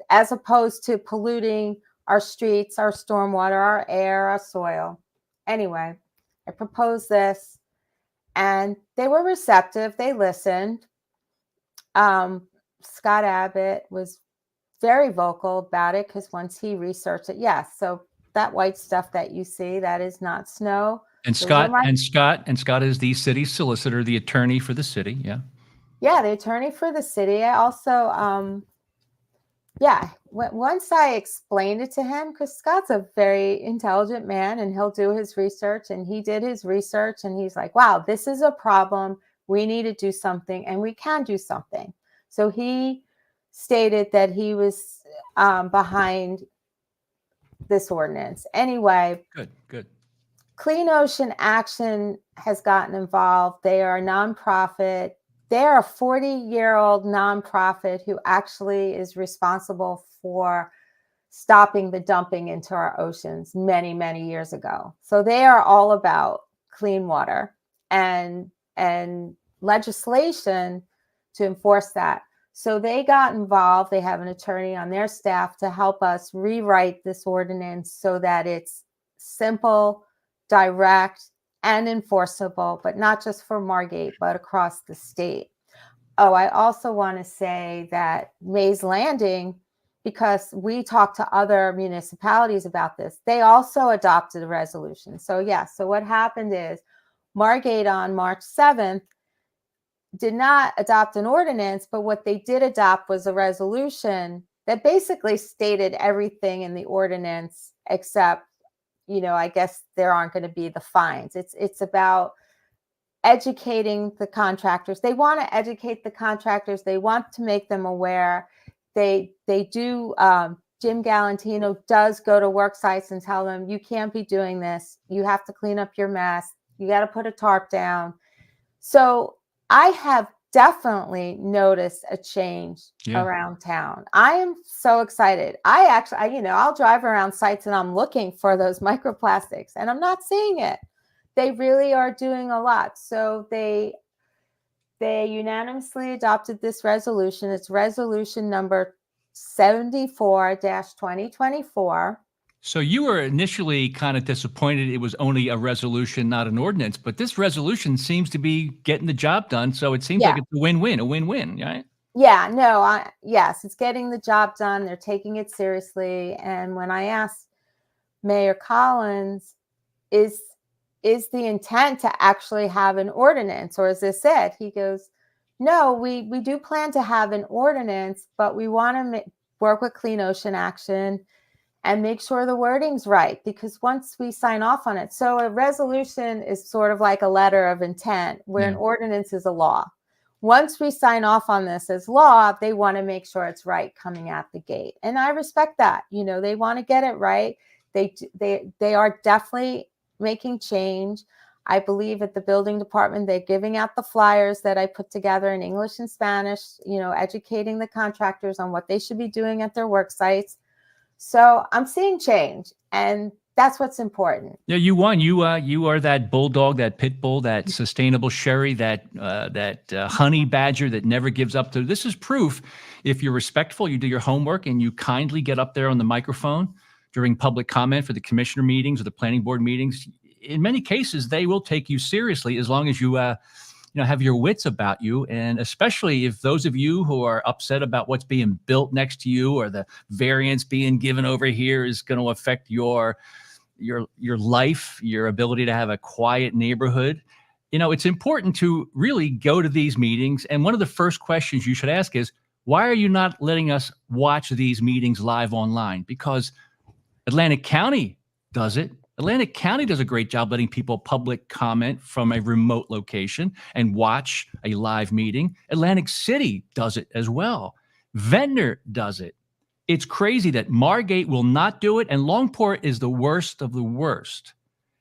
Speaker 3: As opposed to polluting our streets, our stormwater, our air, our soil. Anyway, I proposed this and they were receptive. They listened. Scott Abbott was very vocal about it because once he researched it, yes. So that white stuff that you see, that is not snow.
Speaker 1: And
Speaker 3: Those are
Speaker 1: Scott is the city solicitor, the attorney for the city. Yeah.
Speaker 3: Yeah, the attorney for the city. I also, once I explained it to him, because Scott's a very intelligent man and he'll do his research, and he did his research and he's like, wow, this is a problem. We need to do something, and we can do something. So he stated that he was behind this ordinance. Anyway,
Speaker 1: Good.
Speaker 3: Clean Ocean Action has gotten involved. They are a nonprofit. They're a 40-year-old nonprofit who actually is responsible for stopping the dumping into our oceans many, many years ago. So they are all about clean water and legislation to enforce that. So they got involved. They have an attorney on their staff to help us rewrite this ordinance so that it's simple, direct, and enforceable, but not just for Margate, but across the state. Oh, I also want to say that Mays Landing, because we talked to other municipalities about this, they also adopted a resolution. So so what happened is Margate on March 7th did not adopt an ordinance, but what they did adopt was a resolution that basically stated everything in the ordinance except, I guess there aren't going to be the fines. It's about educating the contractors. They want to educate the contractors. They want to make them aware. They do. Jim Galantino does go to work sites and tell them, you can't be doing this. You have to clean up your mess. You got to put a tarp down. So I have definitely noticed a change around town. I am so excited. I'll drive around sites and I'm looking for those microplastics and I'm not seeing it. They really are doing a lot. So they unanimously adopted this resolution. It's resolution number 74-2024.
Speaker 1: So you were initially kind of disappointed it was only a resolution, not an ordinance, but this resolution seems to be getting the job done. So it seems like it's a win-win, right?
Speaker 3: Yeah, no, yes, it's getting the job done. They're taking it seriously. And when I asked Mayor Collins, is the intent to actually have an ordinance, or is this it? He goes, no, we do plan to have an ordinance, but we want to work with Clean Ocean Action and make sure the wording's right, because once we sign off on it, so a resolution is sort of like a letter of intent, where an ordinance is a law. Once we sign off on this as law, they want to make sure it's right coming at the gate. And I respect that. They want to get it right. They are definitely making change. I believe at the building department, they're giving out the flyers that I put together in English and Spanish, educating the contractors on what they should be doing at their work sites. So I'm seeing change, and that's what's important.
Speaker 1: Yeah, you won. You are that bulldog, that pit bull, that sustainable sherry, that honey badger that never gives up. This is proof. If you're respectful, you do your homework, and you kindly get up there on the microphone during public comment for the commissioner meetings or the planning board meetings. In many cases, they will take you seriously as long as you have your wits about you. And especially if those of you who are upset about what's being built next to you or the variance being given over here is going to affect your life, your ability to have a quiet neighborhood. It's important to really go to these meetings. And one of the first questions you should ask is, why are you not letting us watch these meetings live online? Because Atlantic County does it. Atlantic County does a great job letting people public comment from a remote location and watch a live meeting. Atlantic City does it as well. Ventnor does it. It's crazy that Margate will not do it, and Longport is the worst of the worst.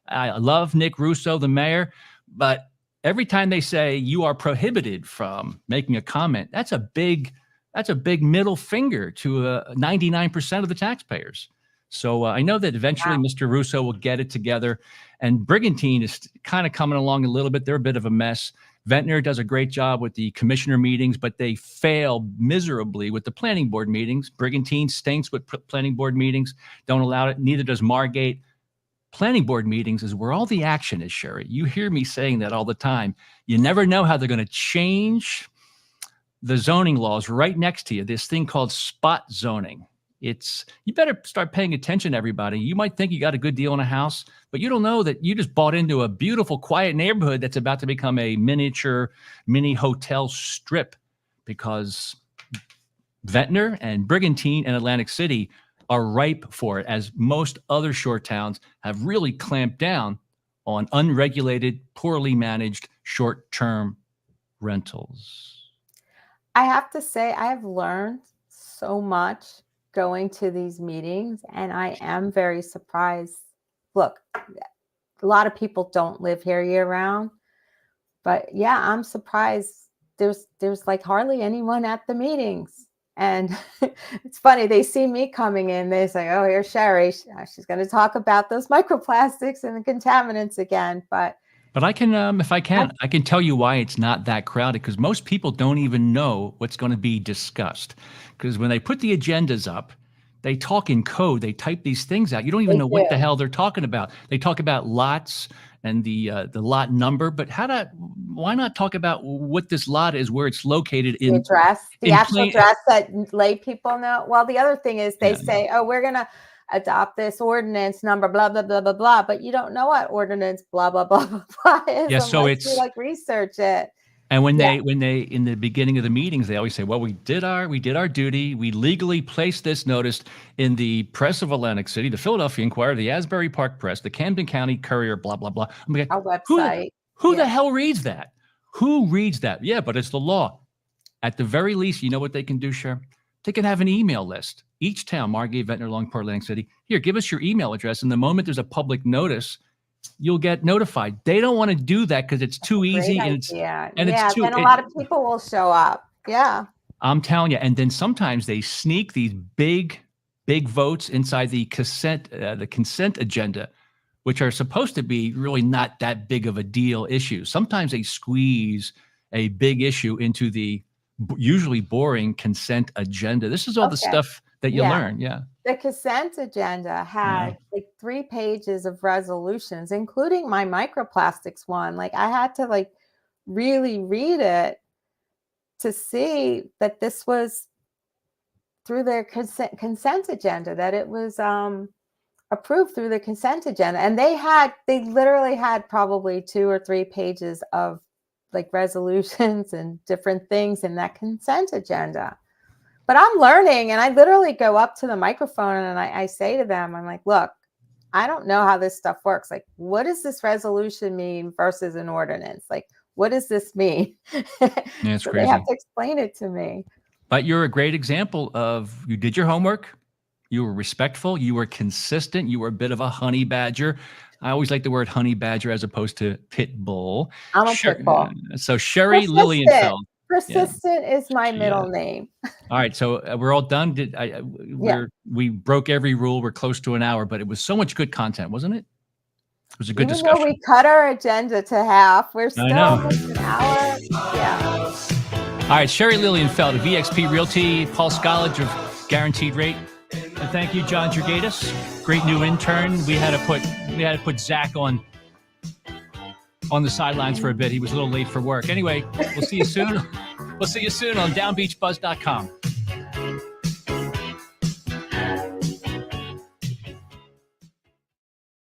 Speaker 1: I love Nick Russo, the mayor, but every time they say you are prohibited from making a comment, that's a big middle finger to 99% of the taxpayers. So I know that eventually Mr. Russo will get it together, and Brigantine is kind of coming along a little bit. They're a bit of a mess. Ventnor does a great job with the commissioner meetings, but they fail miserably with the planning board meetings. Brigantine stinks with planning board meetings, don't allow it. Neither does Margate. Planning board meetings is where all the action is, Sherry. You hear me saying that all the time. You never know how they're going to change the zoning laws right next to you, this thing called spot zoning. You better start paying attention, everybody. You might think you got a good deal on a house, but you don't know that you just bought into a beautiful, quiet neighborhood that's about to become a mini hotel strip, because Ventnor and Brigantine and Atlantic City are ripe for it, as most other shore towns have really clamped down on unregulated, poorly managed short-term rentals.
Speaker 3: I have to say, I have learned so much going to these meetings, and I am very surprised. Look, a lot of people don't live here year round, but yeah, I'm surprised there's like hardly anyone at the meetings. And it's funny, they see me coming in, they say, oh, here's Sherry. She's going to talk about those microplastics and the contaminants again. But
Speaker 1: I can, if I can tell you why it's not that crowded, because most people don't even know what's going to be discussed. Because when they put the agendas up, they talk in code. They type these things out. You don't even know what the hell they're talking about. They talk about lots and the lot number, but why not talk about what this lot is, where it's located in
Speaker 3: the address, the actual address that lay people know. Well, the other thing is they say, oh, we're going to adopt this ordinance number, blah, blah, blah, blah, blah, but you don't know what ordinance, blah, blah, blah, blah, blah is.
Speaker 1: Yeah, so it's
Speaker 3: you like research it.
Speaker 1: And when they in the beginning of the meetings, they always say, well, we did our duty. We legally placed this notice in the Press of Atlantic City, the Philadelphia Inquirer, the Asbury Park Press, the Camden County Courier, blah, blah, blah. I'm like,
Speaker 3: our website.
Speaker 1: Who the hell reads that? Who reads that? Yeah, but it's the law. At the very least, you know what they can do, Cher? They can have an email list. Each town, Margate, Ventnor, Longport, Atlantic City, here, give us your email address. And the moment there's a public notice, you'll get notified. They don't want to do that because it's too easy. And it's too,
Speaker 3: then a lot of people will show up. Yeah.
Speaker 1: I'm telling you. And then sometimes they sneak these big votes inside the consent agenda, which are supposed to be really not that big of a deal issues. Sometimes they squeeze a big issue into the usually boring consent agenda. This is all the stuff that you learn. Yeah.
Speaker 3: The consent agenda had like 3 pages of resolutions, including my microplastics one. Like I had to like really read it to see that this was through their consent agenda, that it was approved through the consent agenda. And they literally had probably 2 or 3 pages of like resolutions and different things in that consent agenda. But I'm learning, and I literally go up to the microphone and I say to them, I'm like, look, I don't know how this stuff works. Like, what does this resolution mean versus an ordinance? Like, what does this mean?
Speaker 1: It's
Speaker 3: so
Speaker 1: crazy.
Speaker 3: They have to explain it to me.
Speaker 1: But you're a great example of you did your homework. You were respectful. You were consistent. You were a bit of a honey badger. I always like the word honey badger as opposed to pit bull.
Speaker 3: I'm a pit bull.
Speaker 1: So Sherry Lilienfeld.
Speaker 3: Persistent is my middle name.
Speaker 1: All right, so we're all done. We broke every rule. We're close to an hour, but it was so much good content, wasn't it? It was a good discussion.
Speaker 3: Even though we cut our agenda to half, we're still almost an hour. Yeah.
Speaker 1: All right, Sherry Lilienfeld of EXP Realty, Paul Scollage of Guaranteed Rate. And thank you, John Dragatis, great new intern. We had to put Zach on the sidelines for a bit. He was a little late for work. Anyway, we'll see you soon. We'll see you soon on DownbeachBUZZ.com.